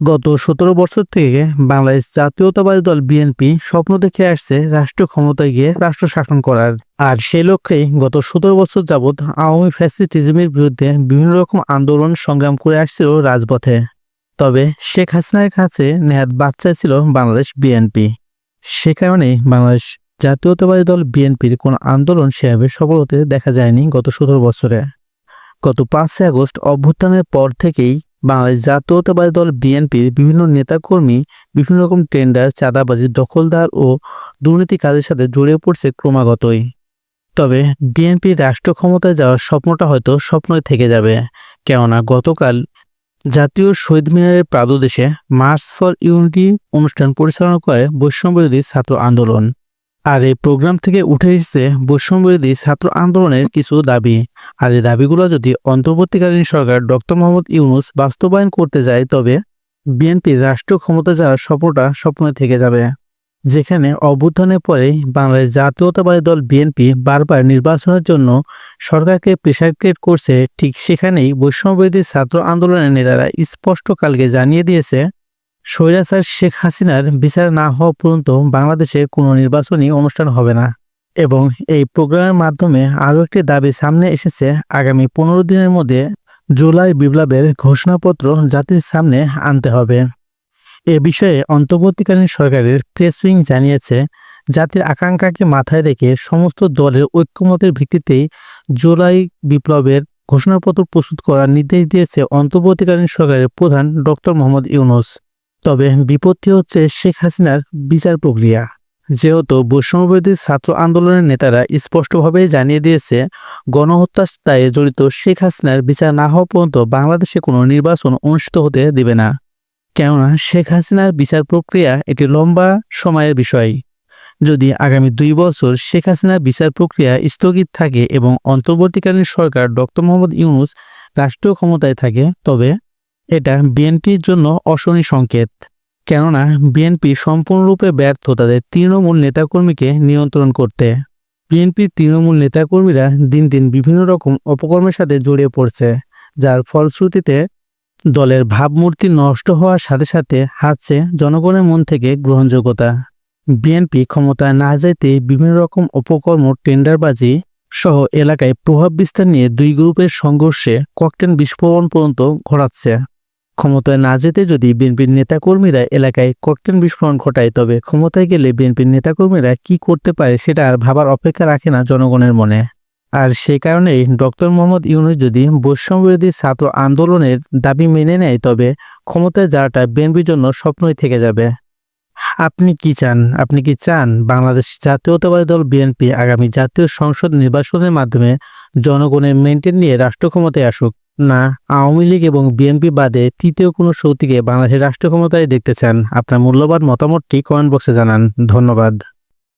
গত ১৭ বছর থেকে বাংলাদেশ জাতীয়তাবাদী দল বিএনপি স্বপ্ন দেখে আসছে রাষ্ট্র ক্ষমতায় গিয়ে রাষ্ট্র শাসন করার। আর সেই লক্ষ্যেই গত ১৭ বছর যাবৎ আওয়ামী ফ্যাসিস্টিজমের বিরুদ্ধে বিভিন্ন রকম আন্দোলন সংগ্রাম করে আসছিল রাজপথে। তবে শেখ হাসিনার কাছে নেহাত বাচ্চা ছিল বাংলাদেশ বিএনপি। সে কারণেই বাংলাদেশ জাতীয়তাবাদী দল বিএনপির কোনো আন্দোলন সেভাবে সফল হতে দেখা যায়নি গত ১৭ বছরে। গত ৫ই আগস্ট অভ্যুত্থানের পর থেকেই বাংলাদেশ জাতীয়তাবাদী দল বিএনপির বিভিন্ন নেতাকর্মী বিভিন্ন রকম টেন্ডার, চাঁদাবাজি, দখলদার ও দুর্নীতি কাজের সাথে জড়িয়ে পড়ছে ক্রমাগতই। তবে বিএনপির রাষ্ট্র ক্ষমতায় যাওয়ার স্বপ্নটা হয়তো স্বপ্নই থেকে যাবে, কেননা গতকাল জাতীয় শহীদ মিনারের পাদদেশে মার্চ ফর ইউনিটি অনুষ্ঠান পরিচালনা করে বৈষম্যবিরোধী ছাত্র আন্দোলন। আর এই প্রোগ্রাম থেকে উঠে এসেছে বৈষম্যবিরোধী ছাত্র আন্দোলনের কিছু দাবি। আর এই দাবিগুলো যদি অন্তর্বর্তীকালীন সরকার ডক্টর মোহাম্মদ ইউনূস বাস্তবায়ন করতে যায়, তবে বিএনপির রাষ্ট্র ক্ষমতা যাওয়ার স্বপ্নটা স্বপ্নে থেকে যাবে। যেখানে অভ্যুত্থানের পরেই বাংলাদেশ জাতীয়তাবাদী দল বিএনপি বারবার নির্বাচনের জন্য সরকারকে প্রেসার ক্রিয়েট করছে, ঠিক সেখানেই বৈষম্যবিরোধী ছাত্র আন্দোলনের নেতারা স্পষ্ট কালকে জানিয়ে দিয়েছে, স্বৈরাচার শেখ হাসিনার বিচার না হওয়া পর্যন্ত বাংলাদেশে কোনো নির্বাচনী অনুষ্ঠান হবে না। এবং এই প্রোগ্রামের মাধ্যমে আরও একটি দাবি সামনে এসেছে, আগামী ১৫ দিনের মধ্যে জুলাই বিপ্লবের ঘোষণাপত্র জাতির সামনে আনতে হবে। এ বিষয়ে অন্তর্বর্তীকালীন সরকারের প্রেস উইং জানিয়েছে, জাতির আকাঙ্ক্ষাকে মাথায় রেখে সমস্ত দলের ঐক্যমতের ভিত্তিতেই জুলাই বিপ্লবের ঘোষণাপত্র প্রস্তুত করার নির্দেশ দিয়েছে অন্তর্বর্তীকালীন সরকারের প্রধান ডক্টর মোহাম্মদ ইউনূস। তবে বিপত্তি হচ্ছে শেখ হাসিনার বিচার প্রক্রিয়া। যেহেতু বৈষম্যবিরোধী ছাত্র আন্দোলনের নেতারা স্পষ্টভাবে জানিয়ে দিয়েছে, গণহত্যার দায়ে জড়িত শেখ হাসিনার বিচার না হওয়া পর্যন্ত বাংলাদেশে কোনো নির্বাচন অনুষ্ঠিত হতে দেবে না। কেননা শেখ হাসিনার বিচার প্রক্রিয়া একটি লম্বা সময়ের বিষয়। যদি আগামী ২ বছর শেখ হাসিনার বিচার প্রক্রিয়া স্থগিত থাকে এবং অন্তর্বর্তীকালীন সরকার ডক্টর মোহাম্মদ ইউনূস রাষ্ট্রীয় ক্ষমতায় থাকে, তবে এটা বিএনপির জন্য অশনি সংকেত। কেননা বিএনপি সম্পূর্ণরূপে ব্যর্থ তাদের তৃণমূল নেতাকর্মীকে নিয়ন্ত্রণ করতে। বিএনপির তৃণমূল নেতাকর্মীরা দিন দিন বিভিন্ন রকম অপকর্মের সাথে জড়িয়ে পড়ছে, যার ফলশ্রুতিতে দলের ভাবমূর্তি নষ্ট হওয়ার সাথে সাথে হারছে জনগণের মন থেকে গ্রহণযোগ্যতা। বিএনপি ক্ষমতায় না যাইতে বিভিন্ন রকম অপকর্ম, টেন্ডারবাজি সহ এলাকায় প্রভাব বিস্তার নিয়ে ২ গ্রুপের সংঘর্ষে ককটেল বিস্ফোরণ পর্যন্ত ঘটাচ্ছে। ক্ষমতায় না যেতে যদি বিএনপির নেতাকর্মীরা এলাকায় ককটেল বিস্ফোরণ ঘটায়, তবে ক্ষমতায় গেলে বিএনপির নেতাকর্মীরা কি করতে পারে সেটা আর ভাবার অপেক্ষা রাখে না জনগণের মনে। আর সেই কারণেই ডক্টর মোহাম্মদ ইউনূস যদি বৈষম্যবিরোধী ছাত্র আন্দোলনের দাবি মেনে নেয়, তবে ক্ষমতায় যাওয়াটা বিএনপির জন্য স্বপ্নই থেকে যাবে। আপনি কি চান? আপনি কি চান বাংলাদেশ জাতীয়তাবাদী দল বিএনপি আগামী জাতীয় সংসদ নির্বাচনের মাধ্যমে জনগণের মেন্টেন নিয়ে রাষ্ট্র ক্ষমতায় আসুক, না আওয়ামী লীগ এবং বিএনপি বাদে তৃতীয় কোনো শক্তিকে বাংলাদেশের রাষ্ট্র ক্ষমতায় দেখতে চান? আপনার মূল্যবান মতামতটি কমেন্ট বক্সে জানান। ধন্যবাদ।